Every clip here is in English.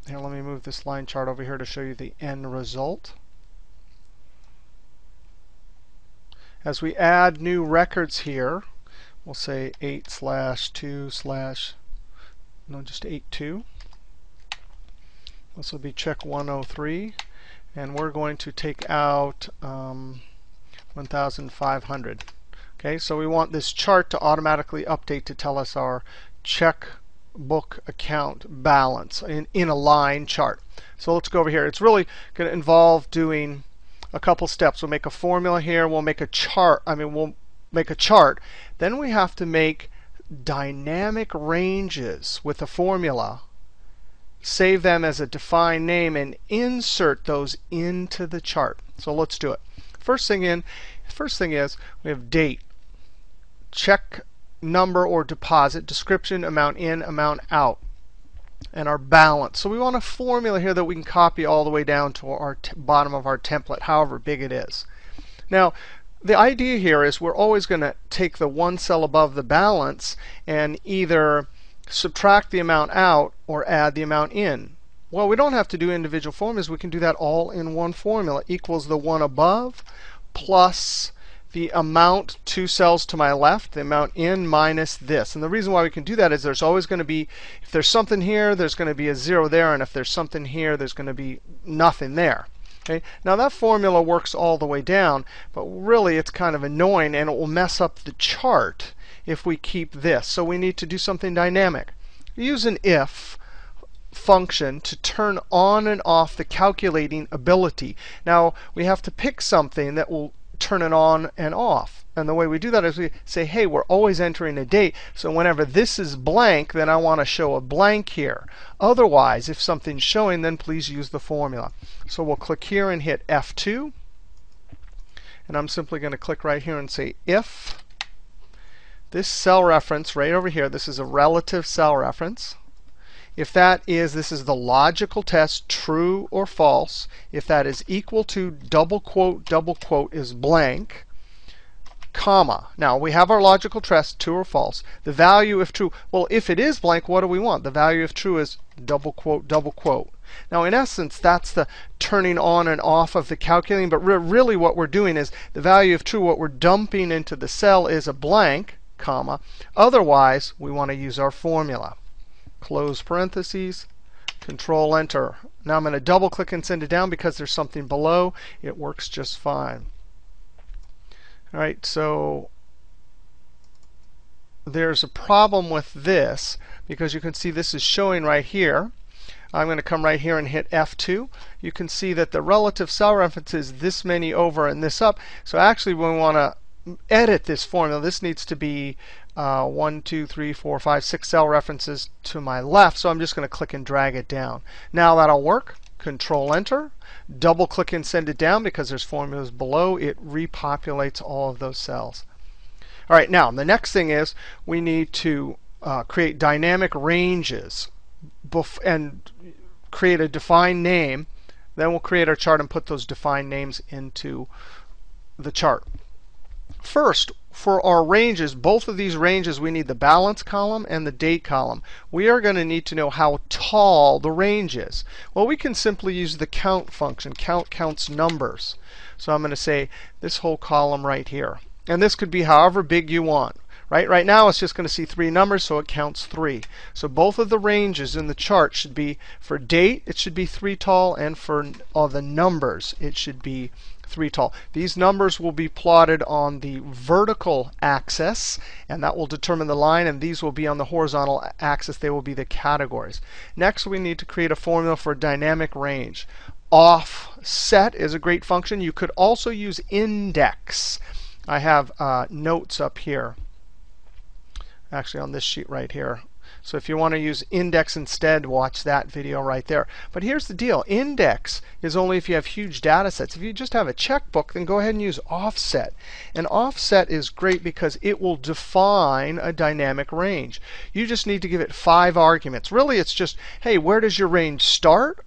Here, let me move this line chart over here to show you the end result. As we add new records here, we'll say 8/2/ no, just 8.2. This will be check 103. And we're going to take out 1,500. Okay, so we want this chart to automatically update to tell us our checkbook account balance in a line chart. So let's go over here. It's really going to involve doing a couple steps. We'll make a formula here. We'll make a chart. We'll make a chart. Then we have to make dynamic ranges with a formula. Save them as a defined name and insert those into the chart. So let's do it. First thing is we have date, check number or deposit, description, amount in, amount out, and our balance. So we want a formula here that we can copy all the way down to our bottom of our template, however big it is. Now, the idea here is we're always going to take the one cell above the balance and either subtract the amount out or add the amount in. Well, we don't have to do individual formulas. We can do that all in one formula. Equals the one above plus the amount 2 cells to my left, the amount in minus this. And the reason why we can do that is there's always going to be, if there's something here, there's going to be a 0 there. And if there's something here, there's going to be nothing there. Okay? Now that formula works all the way down, but really it's kind of annoying and it will mess up the chart if we keep this. So we need to do something dynamic. Use an if function to turn on and off the calculating ability. Now we have to pick something that will turn it on and off. And the way we do that is we say, hey, we're always entering a date. So whenever this is blank, then I want to show a blank here. Otherwise, if something's showing, then please use the formula. So we'll click here and hit F2. And I'm simply going to click right here and say if this cell reference right over here, this is a relative cell reference. If that is, this is the logical test, true or false. If that is equal to double quote is blank, comma. Now we have our logical test, true or false. The value if true, well, if it is blank, what do we want? The value if true is double quote. Now in essence, that's the turning on and off of the calculating. But really what we're doing is the value if true, what we're dumping into the cell is a blank, comma. Otherwise, we want to use our formula. Close parentheses, Control Enter. Now I'm going to double click and send it down because there's something below. It works just fine. All right, so there's a problem with this because you can see this is showing right here. I'm going to come right here and hit F2. You can see that the relative cell reference is this many over and this up. So actually, when we want to edit this formula, this needs to be 1, 2, 3, 4, 5, 6 cell references to my left. So I'm just going to click and drag it down. Now that'll work. Control Enter. Double click and send it down because there's formulas below. It repopulates all of those cells. All right, now the next thing is we need to create dynamic ranges and create a defined name. Then we'll create our chart and put those defined names into the chart. First, for our ranges, both of these ranges, we need the balance column and the date column. We are going to need to know how tall the range is. Well, we can simply use the count function. Count counts numbers. So I'm going to say this whole column right here. And this could be however big you want. Right now, it's just going to see 3 numbers, so it counts 3. So both of the ranges in the chart should be, for date, it should be 3 tall, and for all the numbers, it should be 3 tall. These numbers will be plotted on the vertical axis, and that will determine the line. And these will be on the horizontal axis. They will be the categories. Next, we need to create a formula for dynamic range. Offset is a great function. You could also use index. I have notes up here, actually on this sheet right here. So if you want to use index instead, watch that video right there. But here's the deal. Index is only if you have huge data sets. If you just have a checkbook, then go ahead and use offset. And offset is great because it will define a dynamic range. You just need to give it 5 arguments. Really, it's just, hey, where does your range start?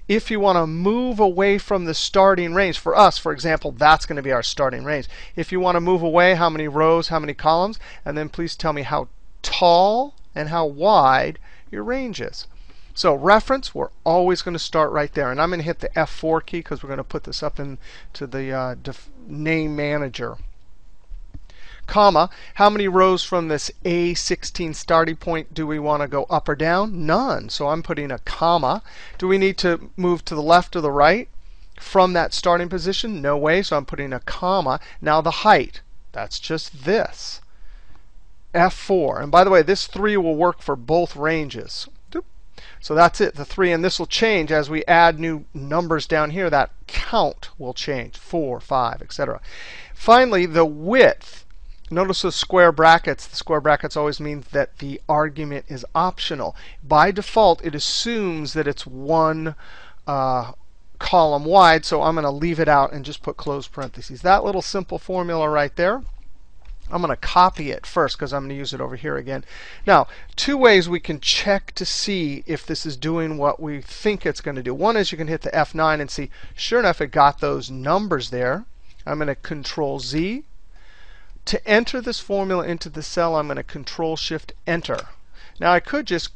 If you want to move away from the starting range, for us, for example, that's going to be our starting range. If you want to move away, how many rows, how many columns, and then please tell me how tall and how wide your range is. So reference, we're always going to start right there. And I'm going to hit the F4 key because we're going to put this up into the name manager. Comma, how many rows from this A16 starting point do we want to go up or down? None. So I'm putting a comma. Do we need to move to the left or the right from that starting position? No way. So I'm putting a comma. Now the height, that's just this. F4. And by the way, this 3 will work for both ranges. So that's it, the 3. And this will change as we add new numbers down here. That count will change, 4, 5, etc. Finally, the width. Notice the square brackets. The square brackets always mean that the argument is optional. By default, it assumes that it's one column wide. So I'm going to leave it out and just put close parentheses. That little simple formula right there, I'm going to copy it first because I'm going to use it over here again. Now, 2 ways we can check to see if this is doing what we think it's going to do. One is you can hit the F9 and see, sure enough, it got those numbers there. I'm going to Control Z. To enter this formula into the cell, I'm going to Control Shift Enter. Now, I could just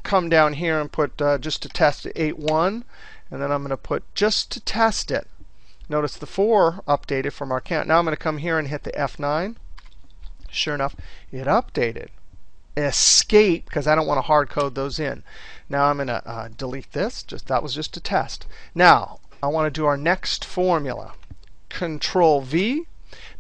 come down here and put just to test it 8.1. And then I'm going to put just to test it. Notice the 4 updated from our count. Now I'm going to come here and hit the F9. Sure enough, it updated. Escape, because I don't want to hard code those in. Now I'm going to delete this. That was just a test. Now I want to do our next formula. Control V.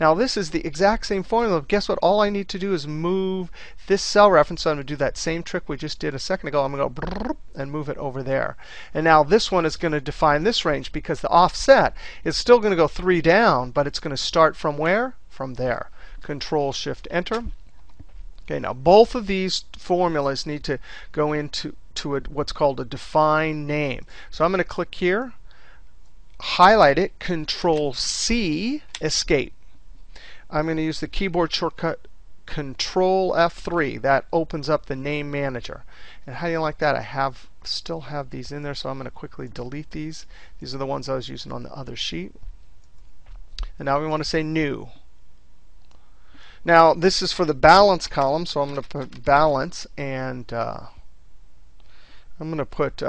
Now this is the exact same formula. Guess what? All I need to do is move this cell reference. So I'm going to do that same trick we just did a second ago. I'm going to go and move it over there. And now this one is going to define this range because the offset is still going to go 3 down, but it's going to start from where? From there. Control Shift Enter. Okay, now both of these formulas need to go into what's called a define name. So I'm going to click here, highlight it, Control C, escape. I'm going to use the keyboard shortcut Control F3. That opens up the name manager. And how do you like that? I still have these in there, so I'm going to quickly delete these. These are the ones I was using on the other sheet. And now we want to say new. Now this is for the balance column, so I'm going to put balance, and I'm going to put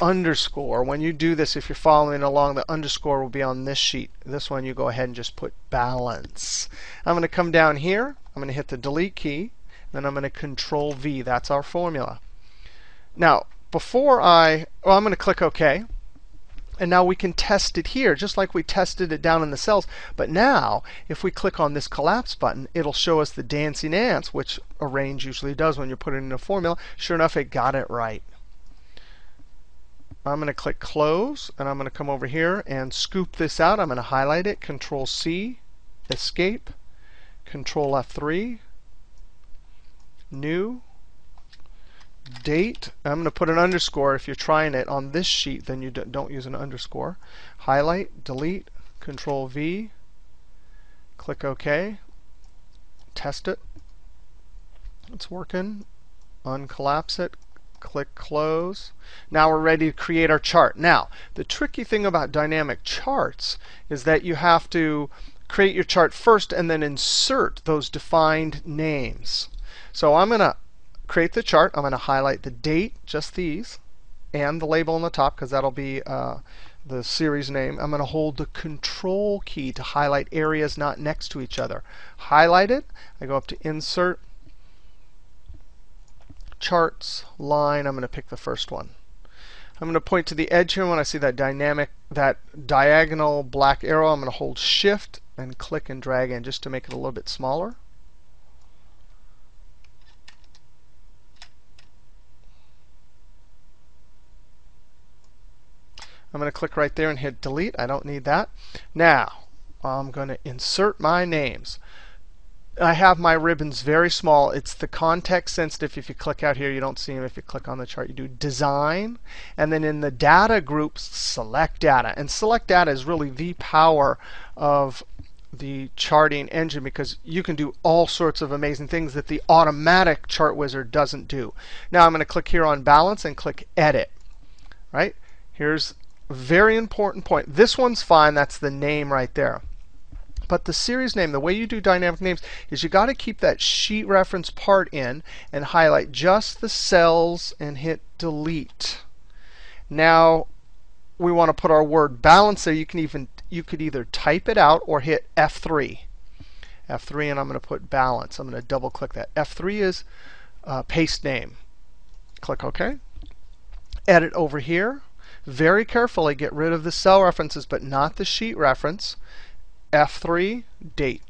underscore. When you do this, if you're following along, the underscore will be on this sheet. This one, you go ahead and just put balance. I'm going to come down here. I'm going to hit the delete key. Then I'm going to Control V. That's our formula. Now, I'm going to click OK. And now we can test it here, just like we tested it down in the cells. But now, if we click on this collapse button, it'll show us the dancing ants, which a range usually does when you're putting in a formula. Sure enough, it got it right. I'm going to click Close, and I'm going to come over here and scoop this out. I'm going to highlight it, Control C, escape, Control F3, new, date. I'm going to put an underscore. If you're trying it on this sheet, then you don't use an underscore. Highlight, delete, Control V, click OK, test it. It's working. Uncollapse it. Click Close. Now we're ready to create our chart. Now, the tricky thing about dynamic charts is that you have to create your chart first and then insert those defined names. So I'm going to create the chart. I'm going to highlight the date, just these, and the label on the top, because that'll be the series name. I'm going to hold the Control key to highlight areas not next to each other. Highlight it. I go up to Insert, Charts, Line. I'm going to pick the first one. I'm going to point to the edge here. When I see that diagonal black arrow, I'm going to hold Shift and click and drag in just to make it a little bit smaller. I'm going to click right there and hit Delete. I don't need that. Now, I'm going to insert my names. I have my ribbons very small. It's the context sensitive. If you click out here, you don't see them. If you click on the chart, you do Design. And then in the data groups, Select Data. And Select Data is really the power of the charting engine, because you can do all sorts of amazing things that the automatic chart wizard doesn't do. Now I'm going to click here on Balance and click Edit. Right? Here's a very important point. This one's fine. That's the name right there. But the series name, the way you do dynamic names is you got to keep that sheet reference part in and highlight just the cells and hit delete. Now we want to put our word balance there. You could either type it out or hit F3. F3, and I'm going to put balance. I'm going to double click that. F3 is paste name. Click OK. Edit over here. Very carefully get rid of the cell references, but not the sheet reference. F3, date.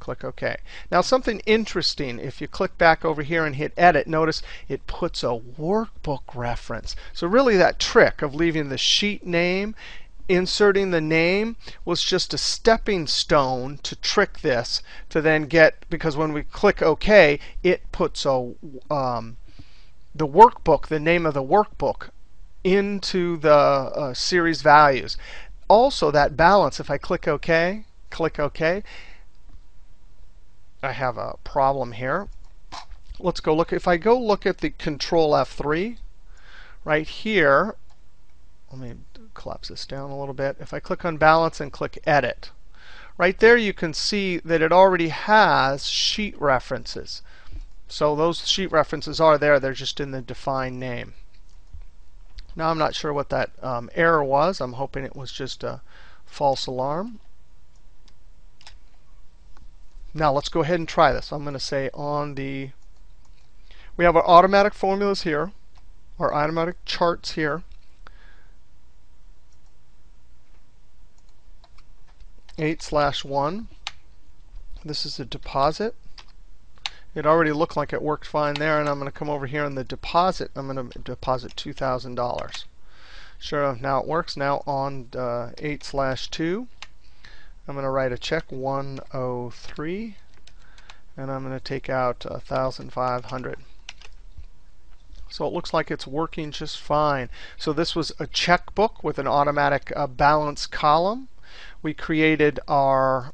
Click OK. Now something interesting, if you click back over here and hit edit, notice it puts a workbook reference. So really that trick of leaving the sheet name, inserting the name, was just a stepping stone to trick this to then get, because when we click OK, it puts the workbook, the name of the workbook, into the series values. Also that balance, if I click OK, I have a problem here. Let's go look. If I go look at the Control F3 right here, let me collapse this down a little bit. If I click on balance and click edit, right there you can see that it already has sheet references. So those sheet references are there. They're just in the defined name. Now I'm not sure what that error was. I'm hoping it was just a false alarm. Now let's go ahead and try this. I'm going to say we have our automatic formulas here, our automatic charts here. 8/1. This is a deposit. It already looked like it worked fine there, and I'm going to come over here in the deposit. I'm going to deposit $2,000. Sure enough, now it works. Now on 8/2, I'm going to write a check 103, and I'm going to take out 1,500. So it looks like it's working just fine. So this was a checkbook with an automatic balance column. We created our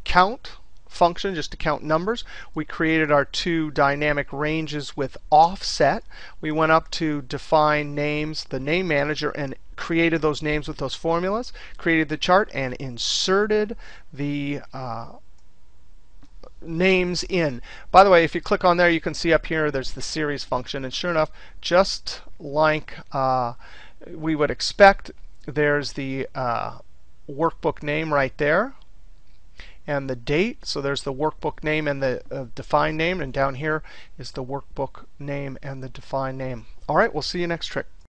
count function just to count numbers. We created our two dynamic ranges with offset. We went up to define names, the name manager, and created those names with those formulas, created the chart, and inserted the names in. By the way, if you click on there, you can see up here there's the series function. And sure enough, just like we would expect, there's the workbook name right there, and the date. So there's the workbook name and the defined name, and down here is the workbook name and the defined name. All right, we'll see you next trick.